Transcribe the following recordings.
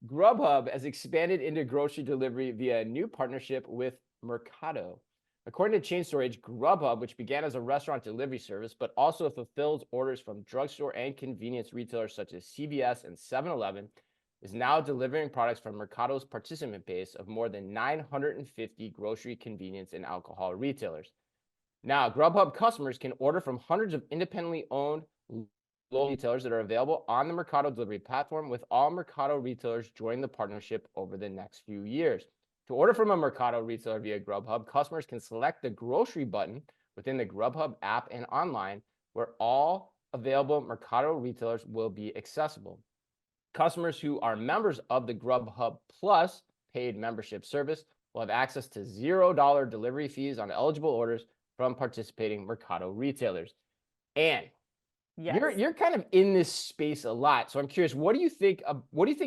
Grubhub has expanded into grocery delivery via a new partnership with Mercato. According to Chain Storage, Grubhub, which began as a restaurant delivery service but also fulfills orders from drugstore and convenience retailers such as CVS and 7-Eleven, is now delivering products from Mercato's participant base of more than 950 grocery, convenience, and alcohol retailers. Now, Grubhub customers can order from hundreds of independently owned local retailers that are available on the Mercado delivery platform, with all Mercado retailers joining the partnership over the next few years. To order from a Mercado retailer via Grubhub, customers can select the grocery button within the Grubhub app and online, where all available Mercado retailers will be accessible. Customers who are members of the Grubhub Plus paid membership service will have access to $0 delivery fees on eligible orders from participating Mercado retailers. And Yes. you're kind of in this space a lot, so I'm curious, what do you think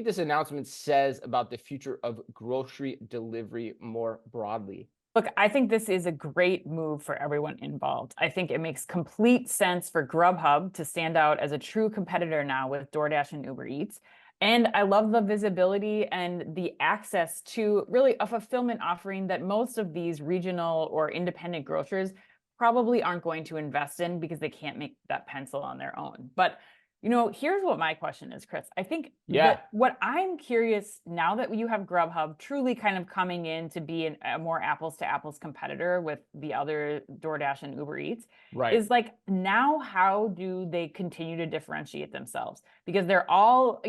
this announcement says about the future of grocery delivery more broadly? Look, I think this is a great move for everyone involved. I think it makes complete sense for Grubhub to stand out as a true competitor now with DoorDash and Uber Eats. And I love the visibility and the access to really a fulfillment offering that most of these regional or independent grocers probably aren't going to invest in because they can't make that pencil on their own. But here's what my question is, Chris. I think that what I'm curious now that you have Grubhub truly kind of coming in to be a more apples to apples competitor with the other DoorDash and Uber Eats, is like, now how do they continue to differentiate themselves? Because they're all,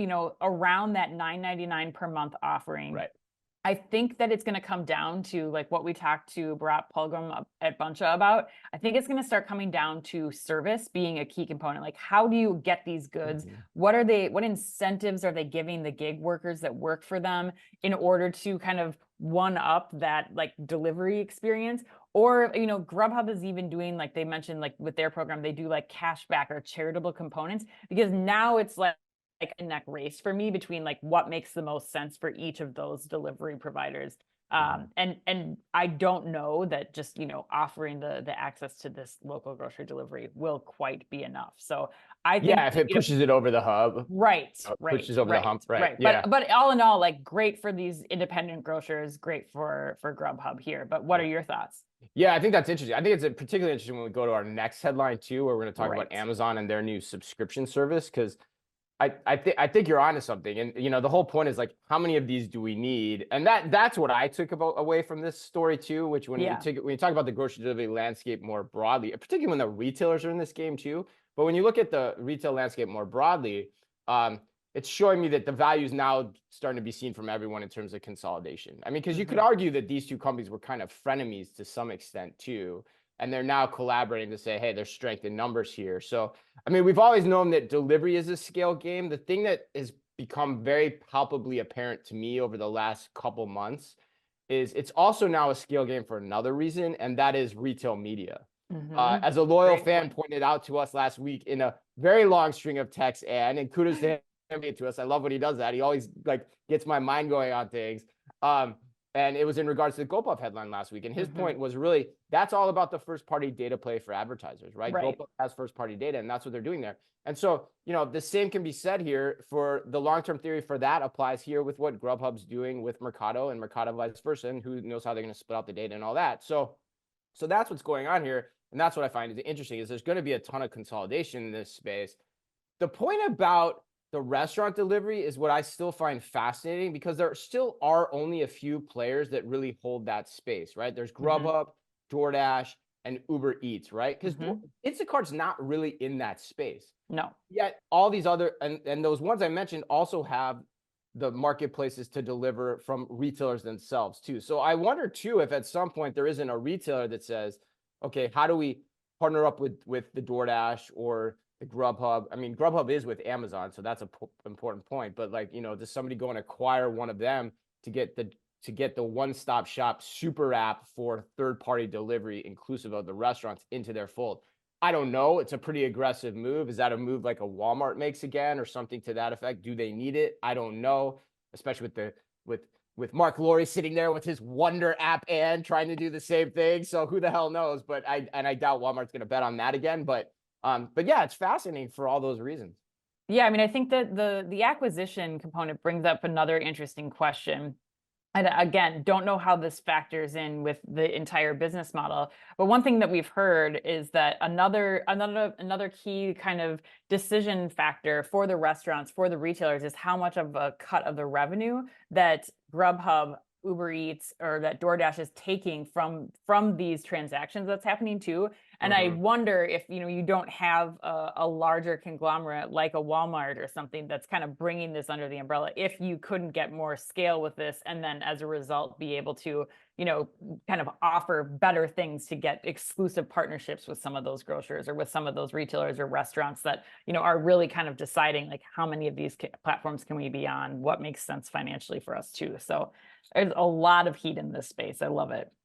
around that $9.99 per month offering. Right. I think that it's going to come down to like what we talked to Bharat Pulgam at Buncha about. I think it's going to start coming down to service being a key component. Like, how do you get these goods? What incentives are they giving the gig workers that work for them in order to kind of one up that like delivery experience? Or, Grubhub is even doing, like they mentioned, like with their program, they do like cashback or charitable components, because now it's like a neck race for me between like what makes the most sense for each of those delivery providers. And I don't know that just, offering the access to this local grocery delivery will quite be enough. So I think if it pushes it over the hub. Right. Pushes over the hump. Right. But all in all, like, great for these independent grocers, great for Grubhub here. But what are your thoughts? Yeah, I think that's interesting. I think it's particularly interesting when we go to our next headline too, where we're going to talk about Amazon and their new subscription service, because I think you're onto something. And the whole point is like, how many of these do we need? And that's what I took away from this story too, which when you talk about the grocery delivery landscape more broadly, particularly when the retailers are in this game too, but when you look at the retail landscape more broadly, it's showing me that the value is now starting to be seen from everyone in terms of consolidation. I mean, because you could argue that these two companies were kind of frenemies to some extent too, and they're now collaborating to say, hey, there's strength in numbers here. So, I mean, we've always known that delivery is a scale game. The thing that has become very palpably apparent to me over the last couple months is it's also now a scale game for another reason, and that is retail media. As a loyal fan pointed out to us last week in a very long string of texts, and kudos to him to us. I love when he does that. He always like gets my mind going on things. And it was in regards to the GoPuff headline last week. And his point was really, that's all about the first party data play for advertisers, right? GoPuff has first party data, and that's what they're doing there. And so, the same can be said here for the long-term theory for that applies here with what Grubhub's doing with Mercado and Mercado vice versa, and who knows how they're going to split out the data and all that. So that's what's going on here. And that's what I find is interesting, is there's going to be a ton of consolidation in this space. The point about the restaurant delivery is what I still find fascinating, because there still are only a few players that really hold that space, right? There's Grubhub, DoorDash, and Uber Eats, right? Because Instacart's not really in that space. No. Yet all these other, and those ones I mentioned also have the marketplaces to deliver from retailers themselves too. So I wonder too, if at some point there isn't a retailer that says, okay, how do we partner up with the DoorDash or the Grubhub? I mean, Grubhub is with Amazon, so that's an important point. But like, does somebody go and acquire one of them to get the one-stop shop super app for third-party delivery, inclusive of the restaurants, into their fold? I don't know. It's a pretty aggressive move. Is that a move like a Walmart makes again, or something to that effect? Do they need it? I don't know. Especially with Mark Laurie sitting there with his Wonder app and trying to do the same thing. So who the hell knows? But I doubt Walmart's going to bet on that again. But yeah, it's fascinating for all those reasons. Yeah, I mean, I think that the acquisition component brings up another interesting question. And again, don't know how this factors in with the entire business model. But one thing that we've heard is that another key kind of decision factor for the restaurants, for the retailers, is how much of a cut of the revenue that Grubhub, Uber Eats, or that DoorDash is taking from these transactions that's happening too. And I Mhm. wonder if, you don't have a larger conglomerate like a Walmart or something that's kind of bringing this under the umbrella, if you couldn't get more scale with this, and then as a result be able to, kind of offer better things to get exclusive partnerships with some of those grocers or with some of those retailers or restaurants that, are really kind of deciding like how many of these platforms can we be on, what makes sense financially for us too. So there's a lot of heat in this space. I love it.